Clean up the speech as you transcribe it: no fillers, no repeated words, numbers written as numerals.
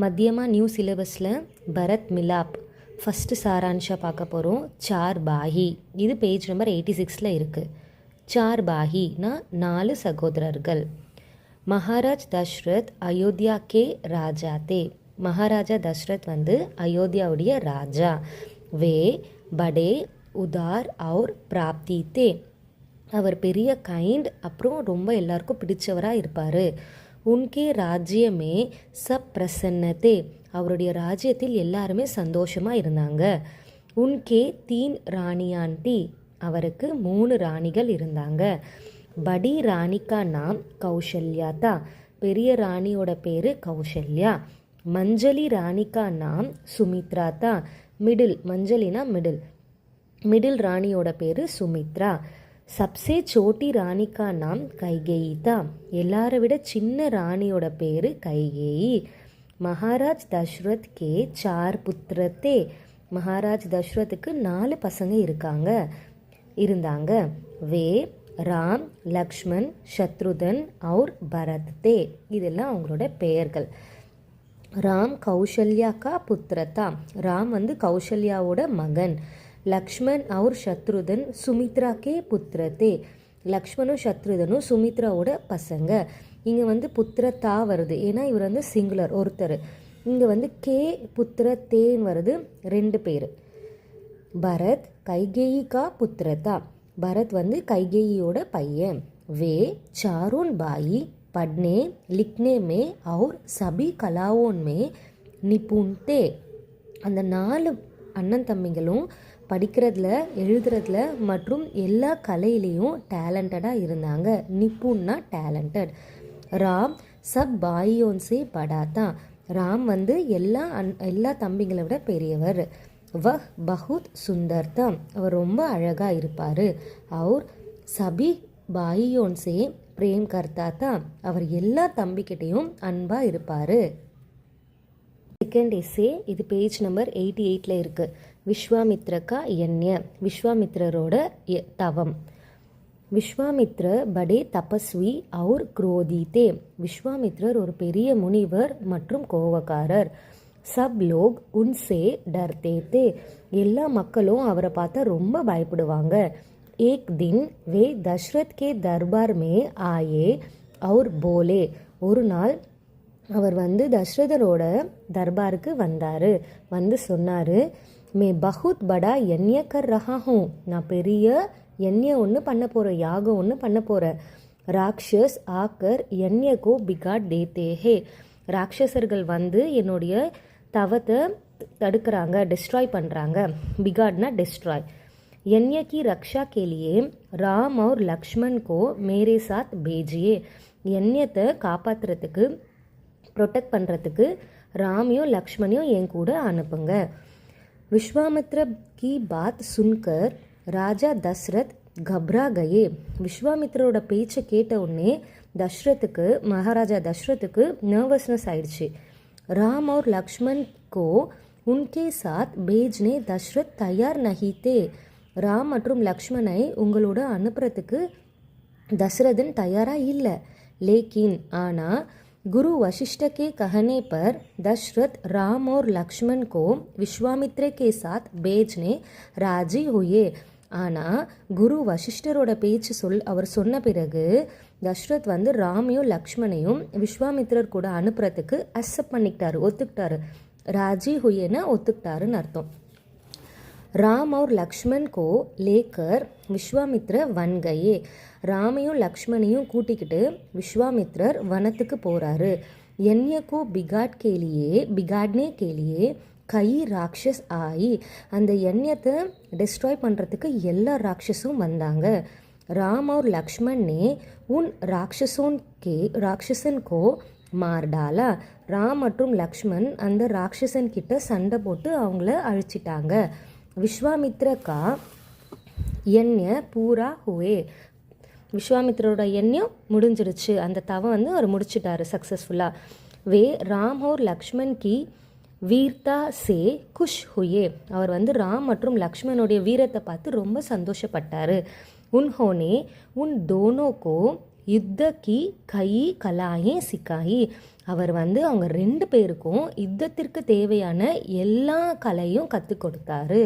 மத்தியமாக new சிலபஸில் Bharat Milap first சாரான்ஷா பார்க்க போகிறோம். சார் பாஹி, இது பேஜ் நம்பர் 86 இருக்குது. சார் பாஹினா 4 சகோதரர்கள். மகாராஜ் தஷ்ரத் அயோத்தியா கே ராஜா தே. மகாராஜா தஷ்ரத் வந்து அயோத்தியாவுடைய ராஜா. வே படே உதார் அவுர் பிராப்தி தே. அவர் பெரிய கைண்ட், அப்புறம் ரொம்ப எல்லாருக்கும் பிடிச்சவராக இருப்பார். உன்கே ராஜ்யமே சப் பிரசன்னதே. அவருடைய ராஜ்யத்தில் எல்லாருமே சந்தோஷமாக இருந்தாங்க. உன்கே 3 ராணியான்டி. அவருக்கு 3 ராணிகள் இருந்தாங்க. படி ராணிக்கா நாம் கௌசல்யா தா. பெரிய ராணியோட பேர் கௌசல்யா. மஞ்சளி ராணிக்கா நாம் சுமித்ரா தா. மஞ்சளினா மிடில் ராணியோட பேர் சுமித்ரா. சப்சே சோட்டி ராணிக்கா நாம் கைகேயி தான். எல்லாரை விட சின்ன ராணியோட பேர் கைகேயி. மகாராஜ் தஷ்ரத் கே 4 புத்திரத்தே. மகாராஜ் தஷ்ரத்துக்கு 4 பசங்க இருந்தாங்க. வே ராம், லக்ஷ்மண், சத்ருதன் அவுர் பரத் தே. இதெல்லாம் அவங்களோட பெயர்கள். ராம் கௌசல்யா கா புத்திரத்தா. ராம் வந்து கௌசல்யாவோட மகன். லக்ஷ்மண் और சத்ருதன் சுமித்ரா கே புத்திரத்தே. லக்ஷ்மணும் சத்ருதனும் சுமித்ராவோட பசங்க. இங்கே வந்து புத்திரத்தா வருது, ஏன்னா இவர் வந்து சிங்குலர், ஒருத்தர். இங்கே வந்து கே புத்திரத்தேன்னு வருது, 2 பேர். பரத் கைகேயி கா புத்திரத்தா. பரத் வந்து கைகேயியோட பையன். வே சாரோன் பாயி पढ़ने लिखने में और सभी कलाओं में निपुण थे. அந்த 4 அண்ணன் தம்பிங்களும் படிக்கிறதுல, எழுதுறதுல மற்றும் எல்லா கலையிலையும் டேலண்டடாக இருந்தாங்க. நிப்புன்னா டேலண்டட். ராம் சப் பாயியோன்சே படாதான். ராம் வந்து எல்லா தம்பிங்களை விட பெரியவர். வஹ் பஹுத் சுந்தர் தான். அவர் ரொம்ப அழகாக இருப்பார். அவர் சபி பாயியோன்சே பிரேம் கர்த்தா தான். அவர் எல்லா தம்பிக்கிட்டையும் அன்பாக இருப்பார். செகண்ட் எஸ்ஸே, இது பேஜ் நம்பர் 88 இருக்குது. விஸ்வாமித்ர கா யன்ய. விஸ்வாமித்ரரோட தவம். விஸ்வாமித்ர படே தபஸ்வி அவுர் குரோதி தே. விஸ்வாமித்ரர் ஒரு பெரிய முனிவர் மற்றும் கோவக்காரர். சப் லோக் உன்சே டர்தே தே. எல்லா மக்களும் அவரை பார்த்தா ரொம்ப பயப்படுவாங்க. ஏக் தின் வே தஷ்ரத் கே தர்பார் மே ஆயே அவுர் போலே. ஒரு நாள் அவர் வந்து தஷ்ரதரோட தர்பாருக்கு வந்தார். வந்து சொன்னார், மே பஹுத் படா யன்ய கர் ரஹா ஹூ. நான் பெரிய யன்ய ஒன்று பண்ண போகிறேன், யாகம் ஒன்று பண்ண போகிறேன். ராக்ஷஸ் ஆக்கர் யன்யகோ பிகாட் தேத்தே ஹே. ராட்சசர்கள் வந்து என்னுடைய தவத்தை தடுக்கிறாங்க, டிஸ்ட்ராய் பண்ணுறாங்க. பிகாட்னா டிஸ்ட்ராய். यन्य की रक्षा के लिए राम और लक्ष्मण को मेरे साथ भेजिए. यन्यத்தை காப்பாற்றுறதுக்கு, ப்ரொடெக்ட் பண்ணுறதுக்கு ராமையும் லக்ஷ்மணையும் என் கூட அனுப்புங்க. விஸ்வாமித்ர கி பாத் சுன்கர் ராஜா தஷ்ரத் கப்ரா கயே. விஸ்வாமித்ரோட பேச்சை கேட்ட உடனே மகாராஜா தஷ்ரத்துக்கு நர்வஸ்னஸ் ஆயிடுச்சு. ராம் और लक्ष्मण को उनके साथ भेजने दशरथ तैयार नहीं थे. ராம் மற்றும் லக்ஷ்மணை உங்களோட அனுப்புறதுக்கு தசரதன் தயாராக இல்லை. லேக்கின் ஆனால் குரு वशिष्ठ के कहने पर दशरथ राम और लक्ष्मण को विश्वामित्र के साथ भेजने राजी हुए. ஆனால் குரு வசிஷ்டரோட பேச்சு அவர் சொன்ன பிறகு தஷ்ரத் வந்து ராமையும் லக்ஷ்மணையும் விஸ்வாமித்ரர் கூட அனுப்புறதுக்கு அக்செப்ட் பண்ணிக்கிட்டாரு, ஒத்துக்கிட்டாரு. ராஜி ஹுயேன்னா ஒத்துக்கிட்டாருன்னு அர்த்தம். ராம் और लक्ष्मण को लेकर விஸ்வாமித்ர वन गए. ராமையும் லக்ஷ்மணையும் கூட்டிக்கிட்டு விஸ்வாமித்ரர் வனத்துக்கு போகிறாரு. யன்யகோ பிகாட்னே கேலியே கை ராட்சஸ் ஆயி. அந்த யன்யத்தை டிஸ்ட்ராய் பண்ணுறதுக்கு எல்லா ராட்சஸும் வந்தாங்க. ராம் और लक्ष्मण ने उन ராட்சசன் கோ மார் டாலா. ராம் மற்றும் லக்ஷ்மண் அந்த ராட்சசன் கிட்ட சண்டை போட்டு அவங்கள அழிச்சிட்டாங்க. விஸ்வாமித்ர கா யன்ய பூரா ஹுவே. விஸ்வாமித்ரோட எண்ணம் முடிஞ்சிருச்சு, அந்த தவம் வந்து அவர் முடிச்சிட்டாரு சக்ஸஸ்ஃபுல்லாக. வே ராம் और லக்ஷ்மண் கி வீர்த்தா சே குஷ் ஹுயே. அவர் வந்து ராம் மற்றும் லக்ஷ்மணுடைய வீரத்தை பார்த்து ரொம்ப சந்தோஷப்பட்டார். உன்ஹோனே உன் தோனோ கோ யுத்த கி கை கலாயி சிக்காயி. அவர் வந்து அவங்க 2 பேருக்கும் யுத்தத்திற்கு தேவையான எல்லா கலையும் கற்றுக் கொடுத்தாரு.